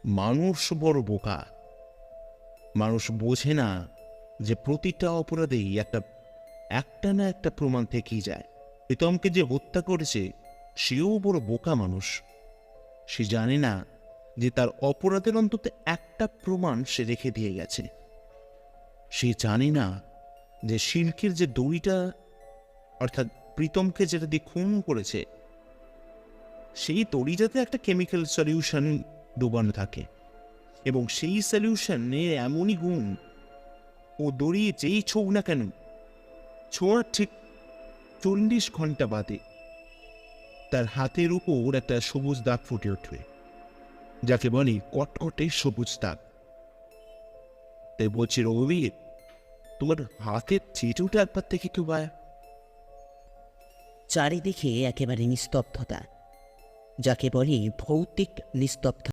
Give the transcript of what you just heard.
মানুষ বড় বোকা। মানুষ বোঝে না যে প্রতিটা অপরাধেই একটা না একটা প্রমাণ থেকেই যায়। প্রীতমকে যে হত্যা করেছে সেও বড় বোকা মানুষ। সে জানে না যে তার অপরাধের অন্তত একটা প্রমাণ সে রেখে দিয়ে গেছে। সে জানে না যে সিল্কের যে দড়িটা, অর্থাৎ প্রীতমকে যেটা দিয়ে খুন করেছে, সেই দড়িটাতে একটা কেমিক্যাল সলিউশন ডোবানো থাকে, এবং সেই সলিউশনের এমনই গুণ, ও দড়ি যেই ছোঁক না কেন, ছোঁয়ার ঠিক 40 ঘন্টা বাদে তার হাতের উপর একটা সবুজ দাগ ফুটে ওঠে, যাকে বলে কটকটে সবুজ দাগ। তাই বলছি, রঘুবীর, তোমার হাতের চিঠুটা একবার থেকে কেউ ভাই। চারিদিকে একেবারে নিস্তব্ধতা, যাকে বলে ভৌতিক নিস্তব্ধতা।